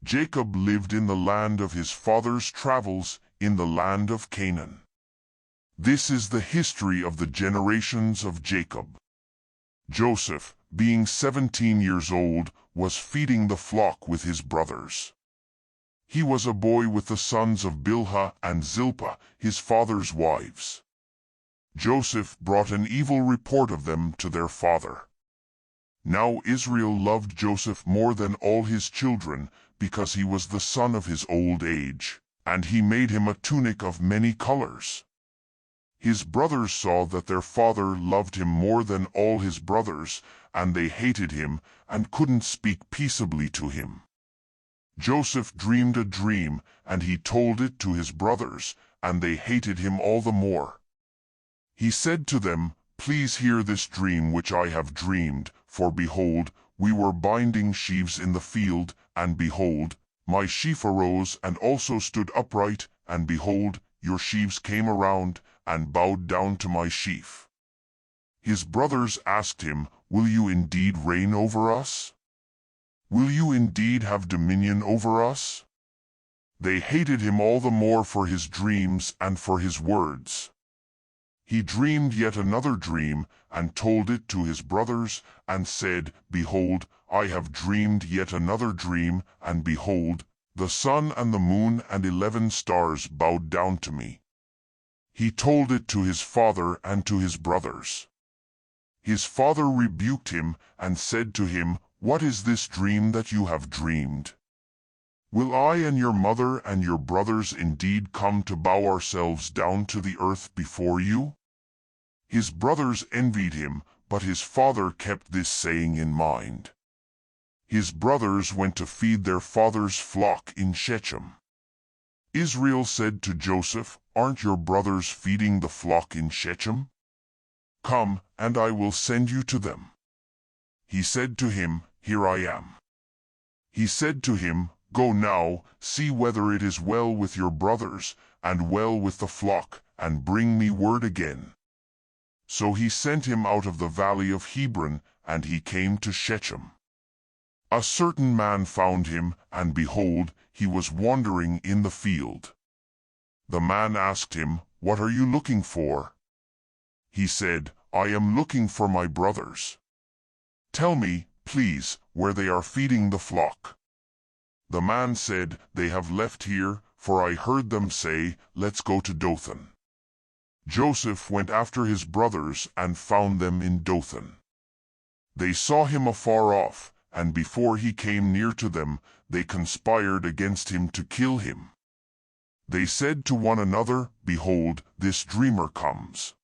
Jacob lived in the land of his father's travels, in the land of Canaan. This is the history of the generations of Jacob. Joseph, being 17 years old, was feeding the flock with his brothers. He was a boy with the sons of Bilhah and Zilpah, his father's wives. Joseph brought an evil report of them to their father. Now Israel loved Joseph more than all his children, because he was the son of his old age, and he made him a tunic of many colors. His brothers saw that their father loved him more than all his brothers, and they hated him, and couldn't speak peaceably to him. Joseph dreamed a dream, and he told it to his brothers, and they hated him all the more. He said to them, "Please hear this dream which I have dreamed, for behold, we were binding sheaves in the field, and behold, my sheaf arose and also stood upright, and behold, your sheaves came around, and bowed down to my sheaf." His brothers asked him, "Will you indeed reign over us? Will you indeed have dominion over us?" They hated him all the more for his dreams and for his words. He dreamed yet another dream, and told it to his brothers, and said, "Behold, I have dreamed yet another dream, and behold, the sun and the moon and 11 stars bowed down to me." He told it to his father and to his brothers. His father rebuked him, and said to him, "What is this dream that you have dreamed? Will I and your mother and your brothers indeed come to bow ourselves down to the earth before you?" His brothers envied him, but his father kept this saying in mind. His brothers went to feed their father's flock in Shechem. Israel said to Joseph, "Aren't your brothers feeding the flock in Shechem? Come, and I will send you to them." He said to him, "Here I am." He said to him, "Go now, see whether it is well with your brothers, and well with the flock, and bring me word again." So he sent him out of the valley of Hebron, and he came to Shechem. A certain man found him, and behold, he was wandering in the field. The man asked him, "What are you looking for?" He said, "I am looking for my brothers. Tell me, please, where they are feeding the flock." The man said, "They have left here, for I heard them say, 'Let's go to Dothan.'" Joseph went after his brothers and found them in Dothan. They saw him afar off, and before he came near to them, they conspired against him to kill him. They said to one another, "Behold, this dreamer comes.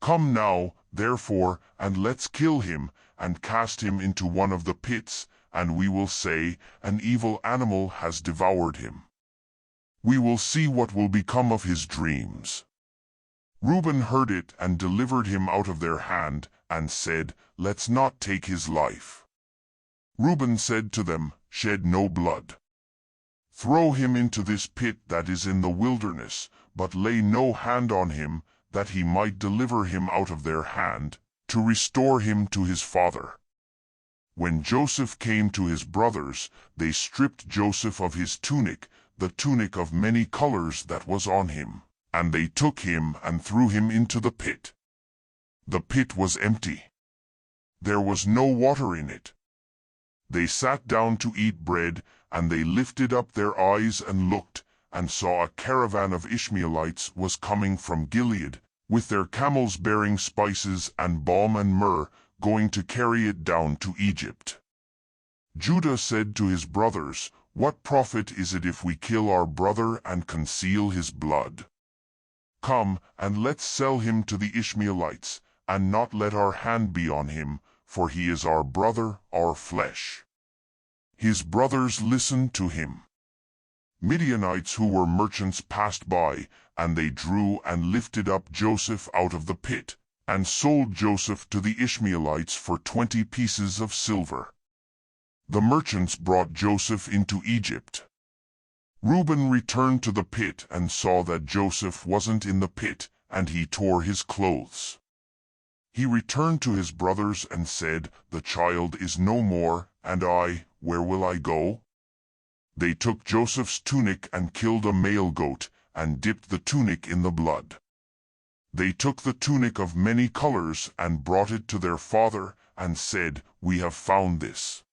Come now, therefore, and let's kill him, and cast him into one of the pits, and we will say, 'An evil animal has devoured him.' We will see what will become of his dreams." Reuben heard it and delivered him out of their hand, and said, "Let's not take his life." Reuben said to them, "Shed no blood. Throw him into this pit that is in the wilderness, but lay no hand on him, that he might deliver him out of their hand, to restore him to his father." When Joseph came to his brothers, they stripped Joseph of his tunic, the tunic of many colors that was on him, and they took him and threw him into the pit. The pit was empty. There was no water in it. They sat down to eat bread, and they lifted up their eyes and looked, and saw a caravan of Ishmaelites was coming from Gilead, with their camels bearing spices and balm and myrrh, going to carry it down to Egypt. Judah said to his brothers, "What profit is it if we kill our brother and conceal his blood? Come, and let's sell him to the Ishmaelites, and not let our hand be on him, for he is our brother, our flesh." His brothers listened to him. Midianites who were merchants passed by, and they drew and lifted up Joseph out of the pit, and sold Joseph to the Ishmaelites for 20 pieces of silver. The merchants brought Joseph into Egypt. Reuben returned to the pit and saw that Joseph wasn't in the pit, and he tore his clothes. He returned to his brothers and said, "The child is no more, and I, where will I go?" They took Joseph's tunic and killed a male goat, and dipped the tunic in the blood. They took the tunic of many colors and brought it to their father, and said, "We have found this.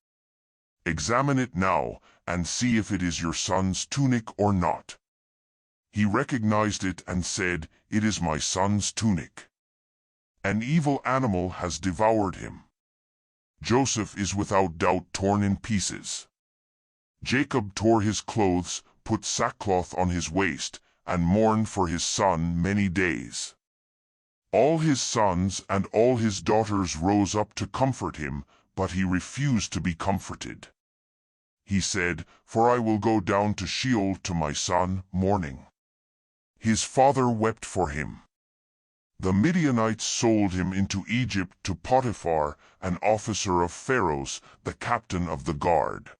Examine it now, and see if it is your son's tunic or not." He recognized it and said, "It is my son's tunic. An evil animal has devoured him. Joseph is without doubt torn in pieces." Jacob tore his clothes, put sackcloth on his waist, and mourned for his son many days. All his sons and all his daughters rose up to comfort him, but he refused to be comforted. He said, "For I will go down to Sheol to my son, mourning." His father wept for him. The Midianites sold him into Egypt to Potiphar, an officer of Pharaoh's, the captain of the guard.